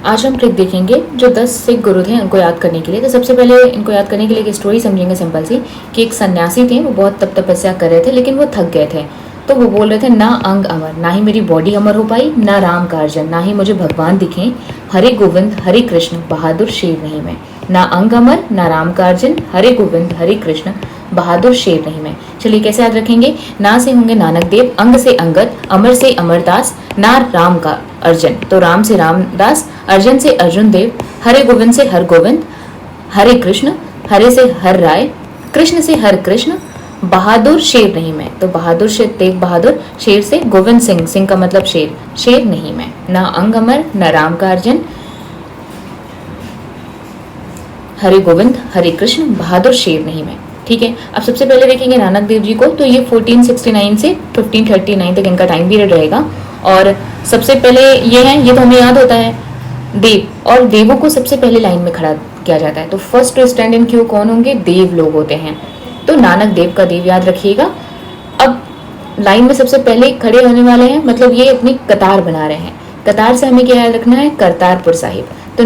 आज हम ट्रिक देखेंगे जो 10 सिख गुरु थे उनको याद करने के लिए। तो सबसे पहले इनको याद करने के लिए एक स्टोरी समझेंगे सिंपल सी, कि एक सन्यासी थे, वो बहुत तप तपस्या कर रहे थे लेकिन वो थक गए थे। तो वो बोल रहे थे, ना अंग अमर, ना ही मेरी बॉडी अमर हो पाई, ना राम का अर्जन, ना ही मुझे भगवान दिखे, हरे गोविंद हरे कृष्ण बहादुर शेर नहीं मैं। ना अंग अमर, ना राम का अर्जन, हरे गोविंद हरे कृष्ण बहादुर शेर नहीं मैं। चलिए कैसे याद रखेंगे। ना से होंगे नानक देव, अंग से अंगद, अमर से अमरदास, ना राम का अर्जन तो राम से रामदास, अर्जन से अर्जुन देव, हरे गोविंद से हर गोविंद, हरे कृष्ण, हरे से हर राय, कृष्ण से हर कृष्ण, बहादुर शेर नहीं मैं। तो बहादुर से तेग बहादुर, शेर से गोविंद सिंह, सिंह का मतलब शेर, शेर नहीं मैं। ना अंग अमर, ना राम का अर्जन, हरे गोविंद हरे कृष्ण बहादुर शेर नहीं मैं। ठीक है, अब सबसे पहले देखेंगे नानक देव जी को। तो ये 1469 से 1539 तक इनका टाइम पीरियड रहेगा। और सबसे पहले ये है, ये तो हमें याद होता है, देव, और देवों को सबसे पहले लाइन में खड़ा किया जाता है। तो first to stand in queue कौन होंगे, देव लोग होते हैं। तो नानक देव का देव याद रखिएगा। अब लाइन में सबसे पहले खड़े होने वाले हैं, मतलब ये अपनी कतार बना रहे हैं। कतार से हमें क्या याद रखना है, करतारपुर साहिब। तो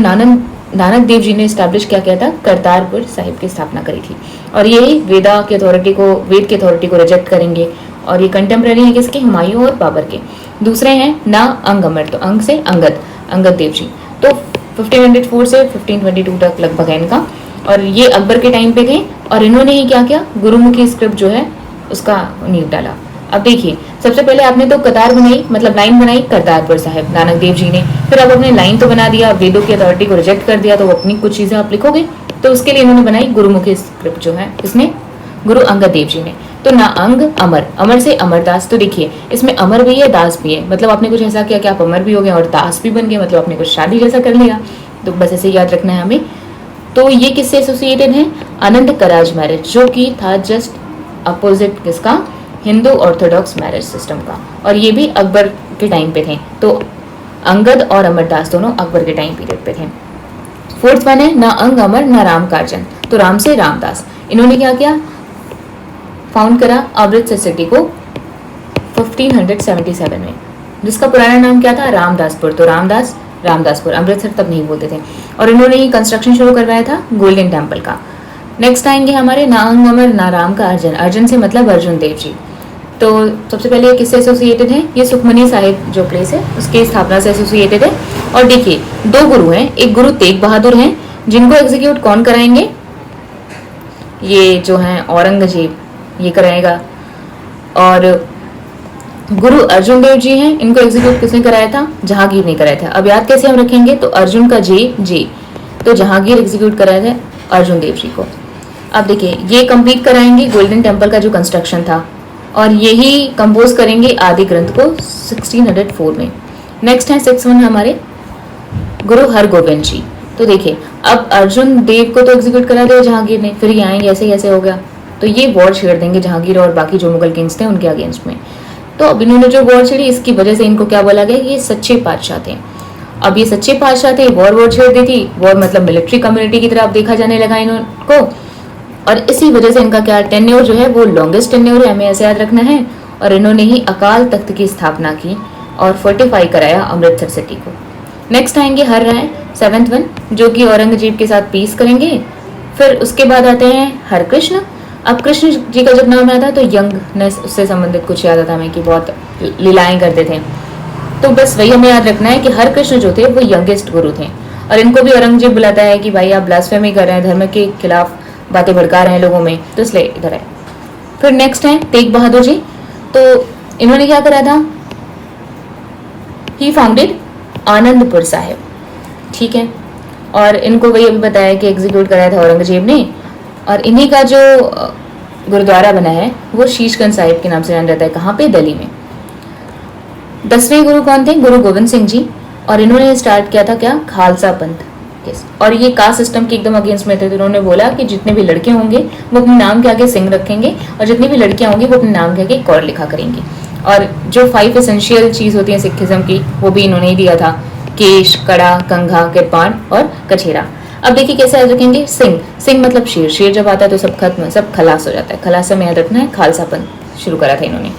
नानक देव जी ने स्टैब्लिश क्या किया था, करतारपुर साहिब की स्थापना करी थी। और यही वेद की अथॉरिटी को रिजेक्ट करेंगे। और ये कंटेम्प्रेरी है किसके, हुमायूं और बाबर के। दूसरे हैं ना अंग अमर, तो अंग से अंगद देव जी। तो 1504 से 1522 तक लगभग है इनका। और ये अकबर के टाइम पे थे। और इन्होंने ही क्या किया, गुरुमुखी स्क्रिप्ट जो है उसका नींव डाला। अब देखिए, सबसे पहले आपने तो कतार बनाई, मतलब लाइन बनाई करतारपुर साहिब, नानक देव जी ने। फिर अब आपने लाइन तो बना दिया, वेदों की अथॉरिटी को रिजेक्ट कर दिया, तो अपनी कुछ चीजें आप लिखोगे। तो उसके लिए इन्होंने बनाई गुरुमुखी स्क्रिप्ट जो है, इसने गुरु अंगद देव जी ने। तो ना अंग अमर, अमर से अमरदास। तो देखिए इसमें अमर भी है, दास भी है, मतलब आपने कुछ ऐसा किया कि आप अमर भी हो गए और दास भी बन गए, मतलब आपने कुछ शादी जैसा कर लिया। तो बस ऐसे याद रखना है हमें। तो ये किससे एसोसिएटेड है, आनंद कराज मैरिज, जो कि था जस्ट अपोजिट किसका, हिंदू ऑर्थोडॉक्स मैरिज सिस्टम का। और ये भी अकबर के टाइम पे थे। तो अंगद और अमरदास दोनों अकबर के टाइम पीरियड पे थे। फोर्थ वन है ना अंग अमर, ना राम का अर्जन। तो राम से रामदास, इन्होंने क्या किया, फाउंड करा अमृतसर सिटी को 1577 में, जिसका पुराना नाम क्या था, रामदासपुर। तो रामदासपुर, अमृतसर तब नहीं बोलते थे। और इन्होंने ही कंस्ट्रक्शन शुरू करवाया था गोल्डन टेम्पल का। नेक्स्ट आएंगे हमारे ना अंग अमर, ना राम का अर्जन। अर्जन से मतलब अर्जुन देव जी। तो सबसे पहले किससे एसोसिएटेड है, ये सुखमनी साहिब जो प्लेस है उसकी स्थापना से एसोसिएटेड है। और देखिए दो गुरु हैं, एक गुरु तेग बहादुर हैं, जिनको एग्जीक्यूट कौन कराएंगे, ये जो है औरंगजेब ये कराएगा। और गुरु अर्जुन देव जी हैं, इनको एग्जीक्यूट किसने कराया था, जहांगीर ने कराया था। अब याद कैसे हम रखेंगे, तो अर्जुन का जे, तो जहांगीर एग्जीक्यूट कराए थे अर्जुन देव जी को। अब देखिए ये कंप्लीट कराएंगे गोल्डन टेम्पल का जो कंस्ट्रक्शन था, और यही कंपोज करेंगे आदि ग्रंथ को 1604 में। नेक्स्ट है 61 हमारे गुरु हरगोविंद जी। तो देखिए अब अर्जुन देव को तो एग्जीक्यूट करा दिया जहांगीर ने, फिर ये आएंगे ऐसे कैसे हो गया, तो ये वॉर छेड़ देंगे जहांगीर और बाकी जो मुगल किंग्स थे उनके अगेंस्ट में। तो अब इन्होंने जो वॉर छेड़ी, इसकी वजह से इनको क्या बोला गया कि ये सच्चे बादशाह थे। अब ये सच्चे बादशाह थे, वॉर छेड़ दी थी, वॉर मतलब मिलिट्री कम्युनिटी की तरफ देखा जाने लगा इनको। और इसी वजह से इनका क्या टेन्योर जो है वो लॉन्गेस्ट टेन्योर है, हमें ऐसे याद रखना है। और इन्होंने ही अकाल तख्त की स्थापना की और फोर्टिफाई कराया अमृतसर सिटी को। नेक्स्ट आएंगे हर राय, 7th वन, जो कि औरंगजेब के साथ पीस करेंगे। फिर उसके बाद आते हैं हरकृष्ण। अब कृष्ण जी का जब नाम आता है तो यंगनेस, उससे संबंधित कुछ याद आता हमें कि बहुत लीलाएं करते थे। तो बस वही हमें याद रखना है कि हर कृष्ण जो थे वो यंगेस्ट गुरु थे। और इनको भी औरंगजेब बुलाता है कि भाई आप ब्लास्फेमी कर रहे हैं, धर्म के खिलाफ बातें भड़का रहे हैं लोगों में, तो इसलिए इधर है। फिर नेक्स्ट है तेग बहादुर जी। तो इन्होंने क्या करा था, ही फाउंडेड आनंदपुर साहिब। ठीक है, और इनको वही अभी बताया कि एग्जीक्यूट कराया था औरंगजेब ने। और इन्हीं का जो गुरुद्वारा बना है वो शीशगंज साहिब के नाम से जाना जाता है। कहाँ पे, दिल्ली में। 10वें गुरु कौन थे, गुरु गोविंद सिंह जी। और इन्होंने स्टार्ट किया था क्या, खालसा पंथ। और ये कास्ट सिस्टम के एकदम अगेंस्ट में थे। तो इन्होंने बोला कि जितने भी लड़के होंगे वो अपने नाम के आगे सिंह रखेंगे, और जितनी भी लड़कियां होंगी वो अपने नाम के आगे कौर लिखा करेंगी। और जो 5 एसेंशियल चीज होती है सिखिज्म की, वो भी इन्होंने ही दिया था, केश, कड़ा, कंघा, कृपाण और कछेरा। अब देखिए कैसे याद रखेंगे, सिंह, सिंह मतलब शेर, शेर जब आता है तो सब खत्म, सब खलास हो जाता है। खलास में याद रखना है, खालसा पंथ शुरू करा था इन्होंने।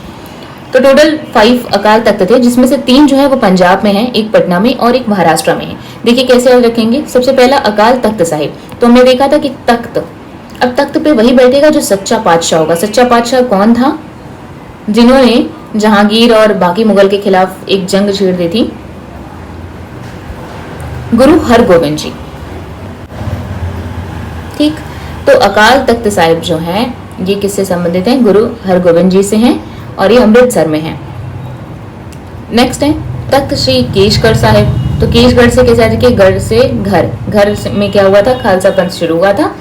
तो टोटल 5 अकाल तख्त थे, जिसमें से 3 जो है वो पंजाब में है, एक पटना में और एक महाराष्ट्र में है। देखिए कैसे याद रखेंगे। सबसे पहला अकाल तख्त साहिब, तो हमने देखा था कि तख्त, अब तख्त पे वही बैठेगा जो सच्चा पातशाह होगा। सच्चा पातशाह कौन था? जिन्होंने जहांगीर और बाकी मुगल के खिलाफ एक जंग छेड़ दी थी, गुरु हरगोबिंद जी। ठीक, तो अकाल तख्त साहिब जो है ये किससे संबंधित है? गुरु हरगोबिंद जी से हैं और ये अमृतसर में है। नेक्स्ट है तख्त श्री केशगढ़ साहिब। तो केशगढ़ से कैसे आते? गढ़ से घर, घर में क्या हुआ था? खालसा पंथ शुरू हुआ था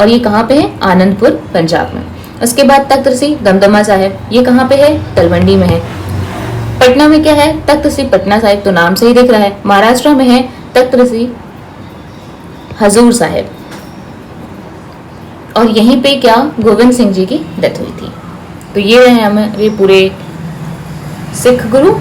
और ये कहाँ पे है? आनंदपुर पंजाब में। उसके बाद तख्त श्री दमदमा साहिब, ये कहाँ पे है? तलवंडी में है। पटना में क्या है? तख्त श्री पटना साहिब, तो नाम से ही दिख रहा है। महाराष्ट्र में है तख्त श्री हजूर साहिब, और यहीं पे क्या? गोविंद सिंह जी की डेथ हुई थी। तो ये रहे हमारे पूरे सिख गुरु।